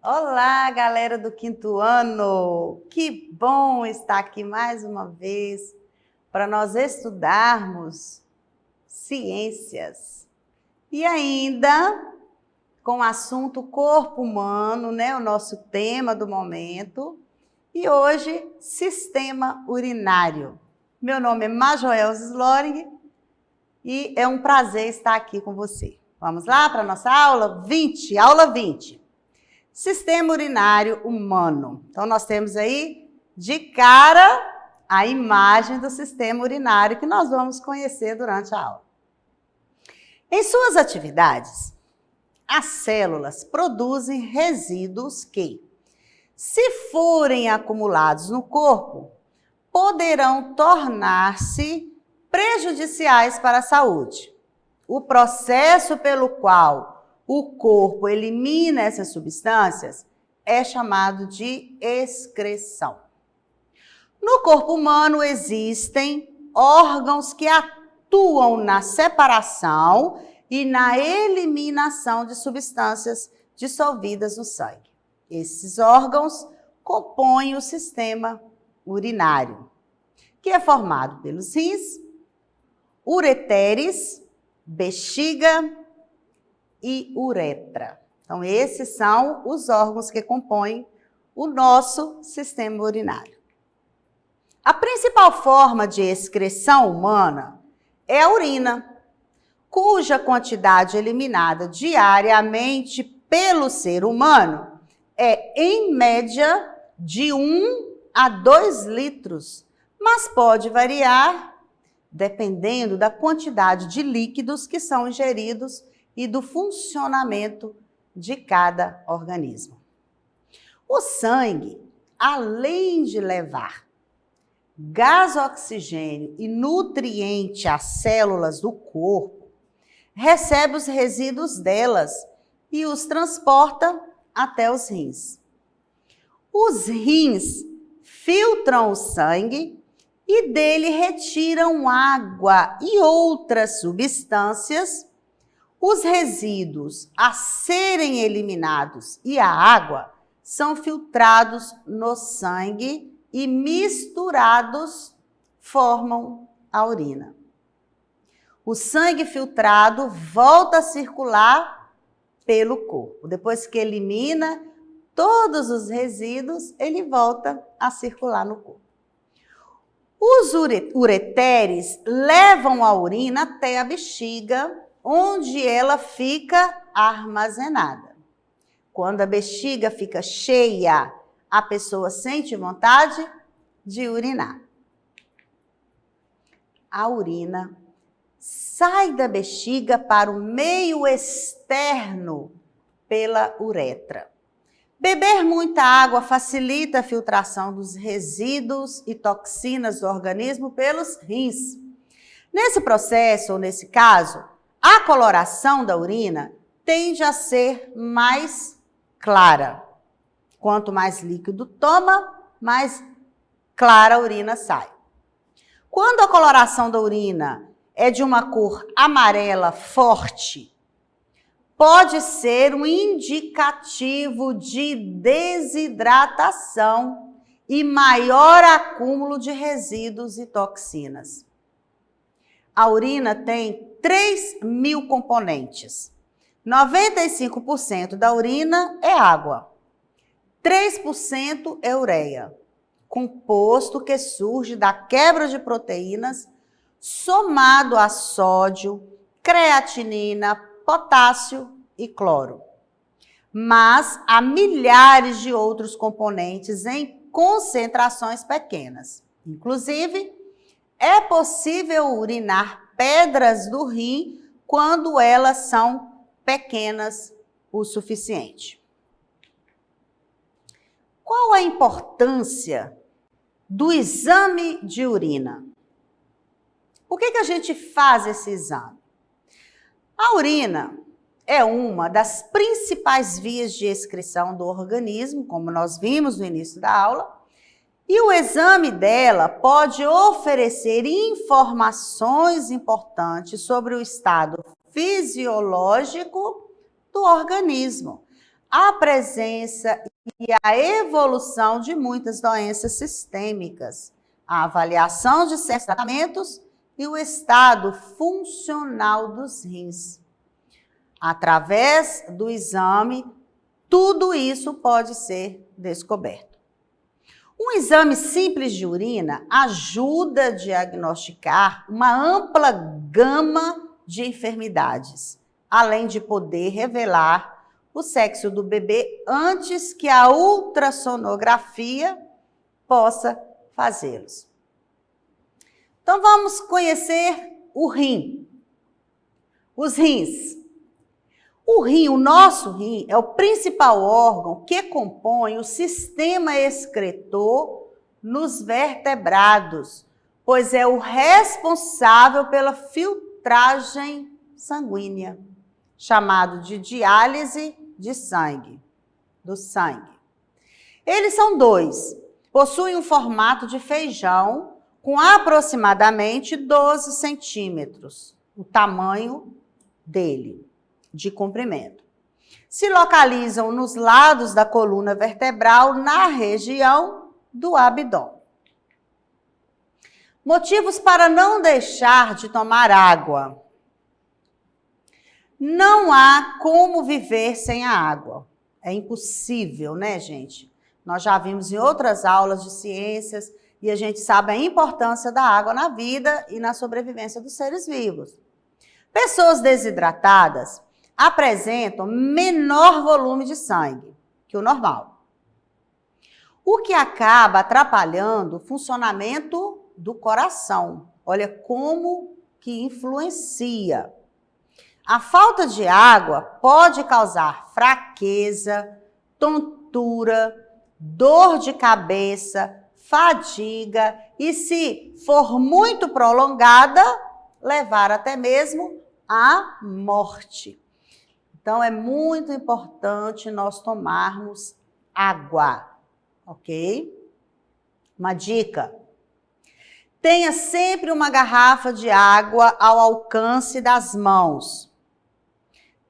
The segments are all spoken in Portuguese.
Olá, galera do quinto ano! Que bom estar aqui mais uma vez para nós estudarmos ciências. E ainda com o assunto corpo humano, né? O nosso tema do momento. E hoje, sistema urinário. Meu nome é Majoelza Sloring e é um prazer estar aqui com você. Vamos lá para a nossa aula 20, aula 20. Sistema urinário humano. Então, nós temos aí, de cara, a imagem do sistema urinário que nós vamos conhecer durante a aula. Em suas atividades, as células produzem resíduos que, se forem acumulados no corpo, poderão tornar-se prejudiciais para a saúde. O processo pelo qual o corpo elimina essas substâncias é chamado de excreção. No corpo humano existem órgãos que atuam na separação e na eliminação de substâncias dissolvidas no sangue. Esses órgãos compõem o sistema urinário, que é formado pelos rins, ureteres, bexiga e uretra. Então, esses são os órgãos que compõem o nosso sistema urinário. A principal forma de excreção humana é a urina, cuja quantidade eliminada diariamente pelo ser humano é, em média, de 1 a 2 litros, mas pode variar dependendo da quantidade de líquidos que são ingeridos e do funcionamento de cada organismo. O sangue, além de levar gás, oxigênio e nutriente às células do corpo, recebe os resíduos delas e os transporta até os rins. Os rins filtram o sangue e dele retiram água e outras substâncias. Os resíduos a serem eliminados e a água são filtrados no sangue e misturados formam a urina. O sangue filtrado volta a circular pelo corpo. Depois que elimina todos os resíduos, ele volta a circular no corpo. Os ureteres levam a urina até a bexiga, onde ela fica armazenada. Quando a bexiga fica cheia, a pessoa sente vontade de urinar. A urina sai da bexiga para o meio externo pela uretra. Beber muita água facilita a filtração dos resíduos e toxinas do organismo pelos rins. Nesse processo, ou nesse caso, a coloração da urina tende a ser mais clara. Quanto mais líquido toma, mais clara a urina sai. Quando a coloração da urina é de uma cor amarela forte, pode ser um indicativo de desidratação e maior acúmulo de resíduos e toxinas. A urina tem 3.000 componentes. 95% da urina é água. 3% é ureia, composto que surge da quebra de proteínas somado a sódio, creatinina, potássio e cloro. Mas há milhares de outros componentes em concentrações pequenas. Inclusive, é possível urinar pedras do rim quando elas são pequenas o suficiente. Qual a importância do exame de urina? Por que a gente faz esse exame? A urina é uma das principais vias de excreção do organismo, como nós vimos no início da aula, e o exame dela pode oferecer informações importantes sobre o estado fisiológico do organismo, a presença e a evolução de muitas doenças sistêmicas, a avaliação de certos tratamentos e o estado funcional dos rins. Através do exame, tudo isso pode ser descoberto. Um exame simples de urina ajuda a diagnosticar uma ampla gama de enfermidades, além de poder revelar o sexo do bebê antes que a ultrassonografia possa fazê-los. Então vamos conhecer o rim. Os rins. O rim, o nosso rim, é o principal órgão que compõe o sistema excretor nos vertebrados, pois é o responsável pela filtragem sanguínea, chamado de diálise de sangue, do sangue. Eles são dois, possuem um formato de feijão com aproximadamente 12 centímetros, o tamanho dele, de comprimento. Se localizam nos lados da coluna vertebral, na região do abdômen. Motivos para não deixar de tomar água. Não há como viver sem a água. É impossível, né, gente? Nós já vimos em outras aulas de ciências e a gente sabe a importância da água na vida e na sobrevivência dos seres vivos. Pessoas desidratadas apresentam menor volume de sangue que o normal, o que acaba atrapalhando o funcionamento do coração. Olha como que influencia. A falta de água pode causar fraqueza, tontura, dor de cabeça, fadiga e, se for muito prolongada, levar até mesmo à morte. Então, é muito importante nós tomarmos água, ok? Uma dica: tenha sempre uma garrafa de água ao alcance das mãos.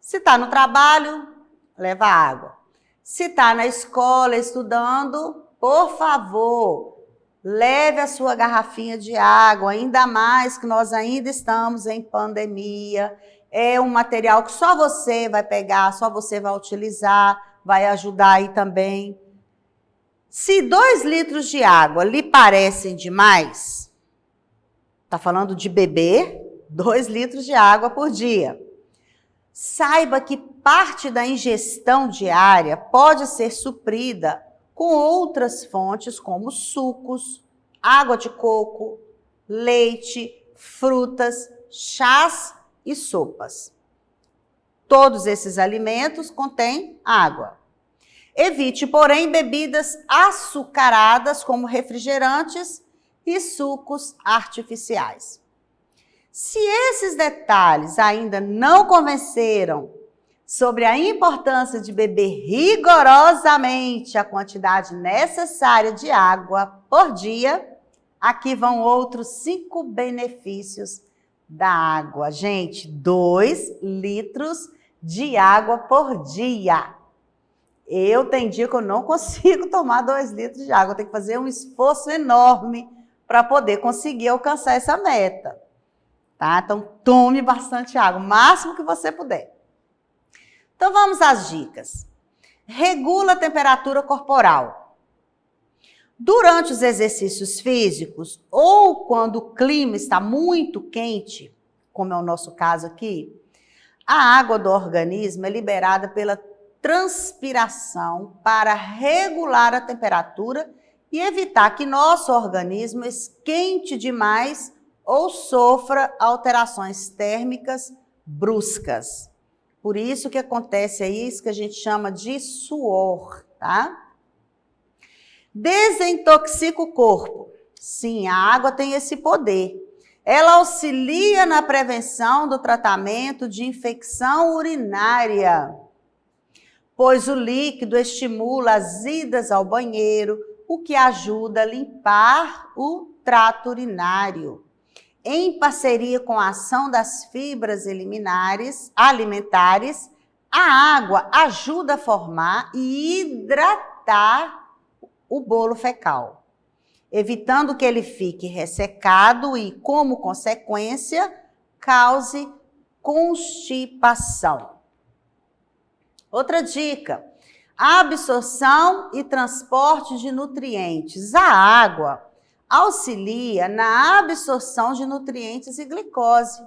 Se está no trabalho, leva água. Se está na escola estudando, por favor, leve a sua garrafinha de água, ainda mais que nós ainda estamos em pandemia. É um material que só você vai pegar, só você vai utilizar, vai ajudar aí também. Se 2 litros de água lhe parecem demais, está falando de beber 2 litros de água por dia. Saiba que parte da ingestão diária pode ser suprida com outras fontes como sucos, água de coco, leite, frutas, chás e sopas. Todos esses alimentos contêm água. Evite, porém, bebidas açucaradas como refrigerantes e sucos artificiais. Se esses detalhes ainda não convenceram sobre a importância de beber rigorosamente a quantidade necessária de água por dia, aqui vão outros 5 benefícios da água. Gente, 2 litros de água por dia. Tem dia que eu não consigo tomar 2 litros de água, eu tenho que fazer um esforço enorme para poder conseguir alcançar essa meta. Tá? Então, tome bastante água, o máximo que você puder. Então, vamos às dicas. Regula a temperatura corporal. Durante os exercícios físicos ou quando o clima está muito quente, como é o nosso caso aqui, a água do organismo é liberada pela transpiração para regular a temperatura e evitar que nosso organismo esquente demais ou sofra alterações térmicas bruscas. Por isso que acontece aí isso que a gente chama de suor, tá? Desintoxica o corpo. Sim, a água tem esse poder. Ela auxilia na prevenção do tratamento de infecção urinária, pois o líquido estimula as idas ao banheiro, o que ajuda a limpar o trato urinário. Em parceria com a ação das fibras alimentares, A água ajuda a formar e hidratar o bolo fecal, evitando que ele fique ressecado e, como consequência, cause constipação. Outra dica: a absorção e transporte de nutrientes. A água auxilia na absorção de nutrientes e glicose.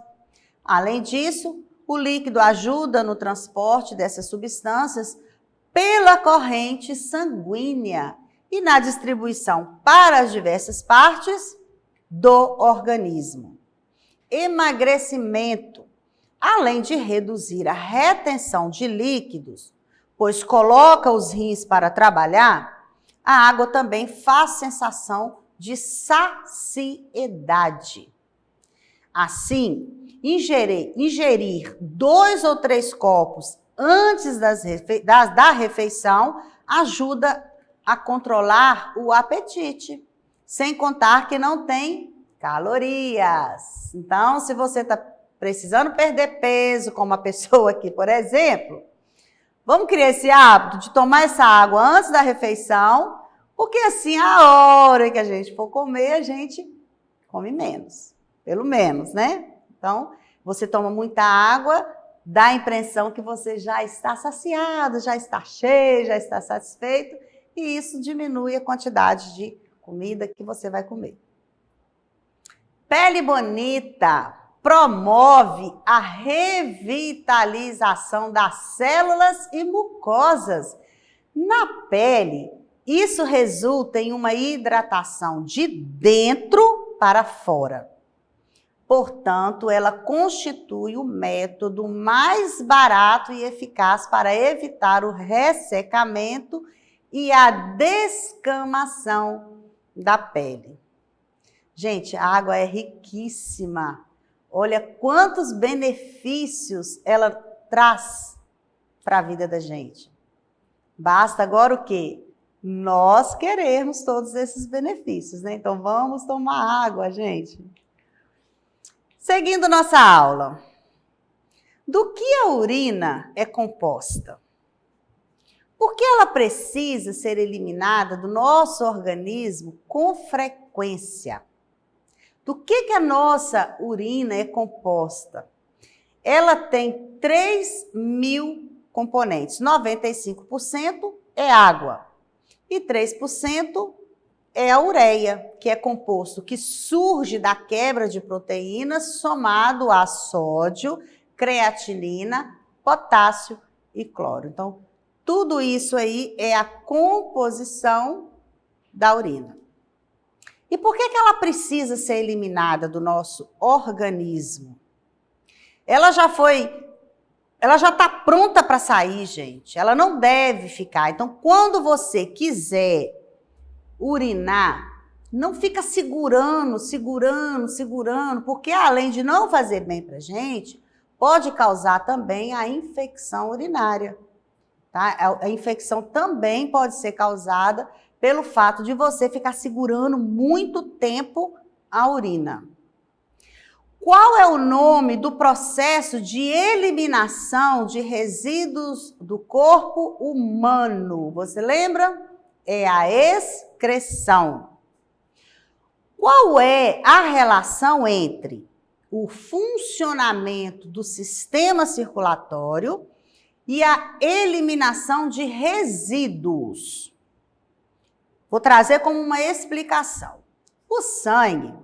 Além disso, o líquido ajuda no transporte dessas substâncias pela corrente sanguínea e na distribuição para as diversas partes do organismo. Emagrecimento. Além de reduzir a retenção de líquidos, pois coloca os rins para trabalhar, a água também faz sensação de saciedade. Assim, ingerir 2 ou 3 copos antes da refeição ajuda a controlar o apetite, sem contar que não tem calorias. Então, se você está precisando perder peso, como a pessoa aqui, por exemplo, vamos criar esse hábito de tomar essa água antes da refeição, porque assim, a hora que a gente for comer, a gente come menos, pelo menos, né? Então, você toma muita água, dá a impressão que você já está saciado, já está cheio, já está satisfeito, e isso diminui a quantidade de comida que você vai comer. Pele bonita promove a revitalização das células e mucosas. Na pele, isso resulta em uma hidratação de dentro para fora. Portanto, ela constitui o método mais barato e eficaz para evitar o ressecamento e a descamação da pele. Gente, a água é riquíssima. Olha quantos benefícios ela traz para a vida da gente. Basta agora o quê? Nós queremos todos esses benefícios, né? Então vamos tomar água, gente. Seguindo nossa aula. Do que a urina é composta? Por que ela precisa ser eliminada do nosso organismo com frequência? Do que a nossa urina é composta? Ela tem 3.000 componentes. 95% é água e 3% é a ureia, que é composto, que surge da quebra de proteínas somado a sódio, creatinina, potássio e cloro. Então, tudo isso aí é a composição da urina. E por que ela precisa ser eliminada do nosso organismo? Ela já está pronta para sair, gente. Ela não deve ficar. Então, quando você quiser urinar, não fica segurando, porque além de não fazer bem para a gente, pode causar também a infecção urinária. Tá? A infecção também pode ser causada pelo fato de você ficar segurando muito tempo a urina. Qual é o nome do processo de eliminação de resíduos do corpo humano? Você lembra? É a excreção. Qual é a relação entre o funcionamento do sistema circulatório e a eliminação de resíduos? Vou trazer como uma explicação. O sangue,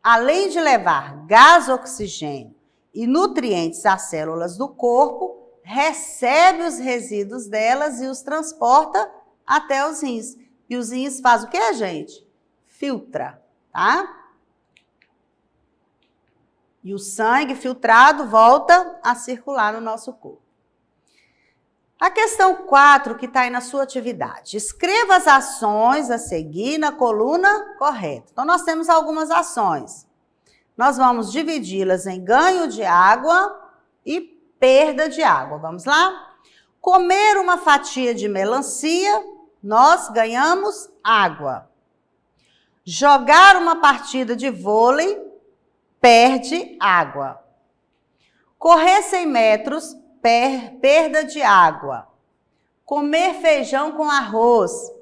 além de levar gás, oxigênio e nutrientes às células do corpo, recebe os resíduos delas e os transporta até os rins. E os rins fazem o quê, gente? Filtra, tá? E o sangue filtrado volta a circular no nosso corpo. A questão 4, que está aí na sua atividade. Escreva as ações a seguir na coluna correta. Então, nós temos algumas ações. Nós vamos dividi-las em ganho de água e perda de água. Vamos lá? Comer uma fatia de melancia, nós ganhamos água. Jogar uma partida de vôlei, perde água. Correr 100 metros, perda de água. Comer feijão com arroz,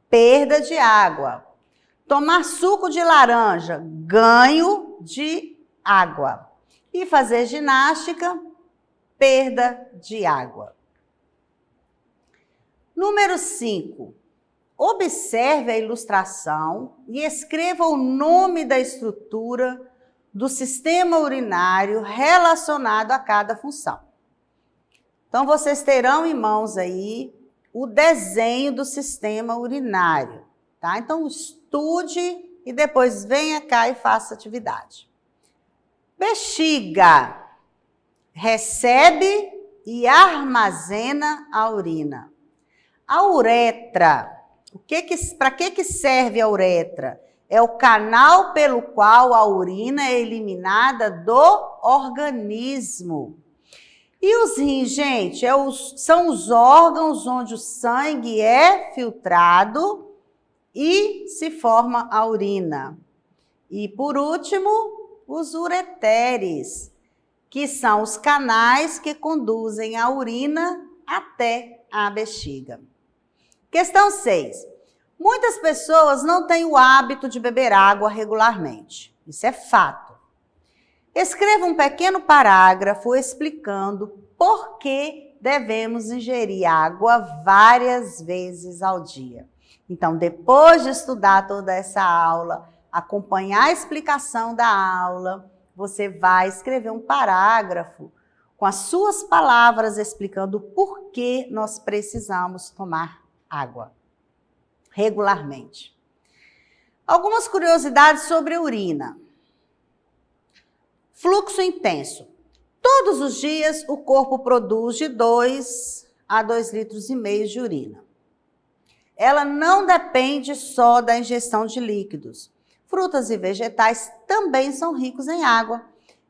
perda de água. Tomar suco de laranja, ganho de água. E fazer ginástica, perda de água. Número 5. Observe a ilustração e escreva o nome da estrutura do sistema urinário relacionado a cada função. Então, vocês terão em mãos aí o desenho do sistema urinário, tá? Então, estude e depois venha cá e faça atividade. Bexiga. Recebe e armazena a urina. A uretra. Para que serve a uretra? É o canal pelo qual a urina é eliminada do organismo. E os rins, gente, são os órgãos onde o sangue é filtrado e se forma a urina. E, por último, os ureteres, que são os canais que conduzem a urina até a bexiga. Questão 6. Muitas pessoas não têm o hábito de beber água regularmente. Isso é fato. Escreva um pequeno parágrafo explicando por que devemos ingerir água várias vezes ao dia. Então, depois de estudar toda essa aula, acompanhar a explicação da aula, você vai escrever um parágrafo com as suas palavras explicando por que nós precisamos tomar água regularmente. Algumas curiosidades sobre a urina. Fluxo intenso. Todos os dias o corpo produz de 2 a 2,5 litros de urina. Ela não depende só da ingestão de líquidos. Frutas e vegetais também são ricos em água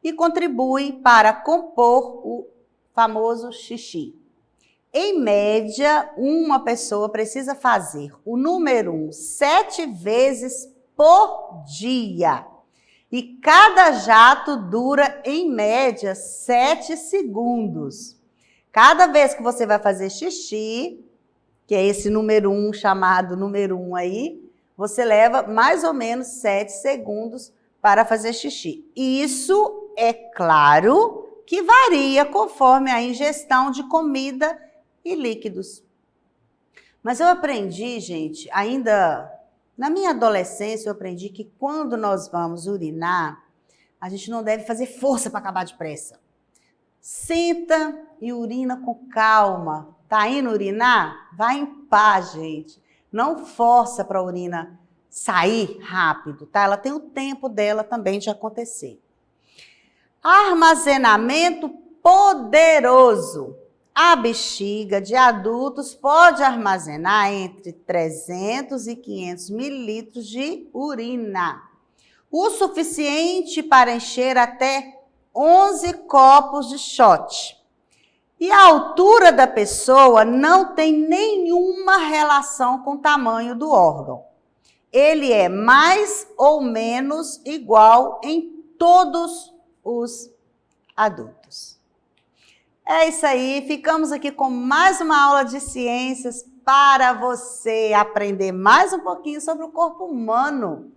e contribuem para compor o famoso xixi. Em média, uma pessoa precisa fazer o número 1 7 vezes por dia. E cada jato dura, em média, 7 segundos. Cada vez que você vai fazer xixi, que é esse número 1 chamado número 1 aí, você leva mais ou menos 7 segundos para fazer xixi. Isso, é claro, que varia conforme a ingestão de comida e líquidos. Mas eu aprendi, gente, ainda na minha adolescência, eu aprendi que quando nós vamos urinar, a gente não deve fazer força para acabar depressa. Senta e urina com calma. Tá indo urinar? Vai em paz, gente. Não força para a urina sair rápido, tá? Ela tem o tempo dela também de acontecer. Armazenamento poderoso. A bexiga de adultos pode armazenar entre 300 e 500 mililitros de urina. O suficiente para encher até 11 copos de shot. E a altura da pessoa não tem nenhuma relação com o tamanho do órgão. Ele é mais ou menos igual em todos os adultos. É isso aí, ficamos aqui com mais uma aula de ciências para você aprender mais um pouquinho sobre o corpo humano.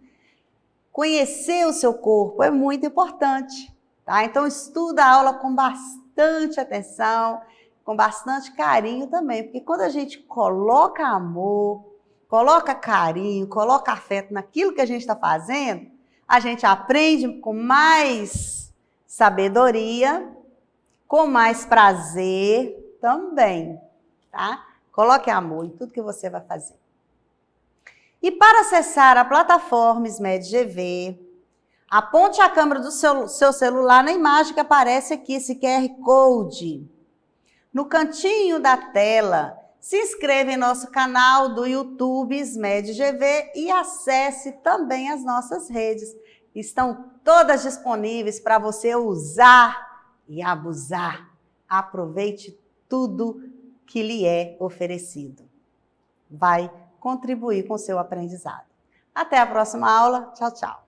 Conhecer o seu corpo é muito importante, tá? Então estuda a aula com bastante atenção, com bastante carinho também, porque quando a gente coloca amor, coloca carinho, coloca afeto naquilo que a gente está fazendo, a gente aprende com mais sabedoria, com mais prazer também, tá? Coloque amor em tudo que você vai fazer. E para acessar a plataforma SMED-GV, aponte a câmera do seu celular na imagem que aparece aqui, esse QR Code. No cantinho da tela, se inscreva em nosso canal do YouTube SMED-GV e acesse também as nossas redes. Estão todas disponíveis para você usar e abusar. Aproveite tudo que lhe é oferecido. Vai contribuir com o seu aprendizado. Até a próxima aula. Tchau, tchau.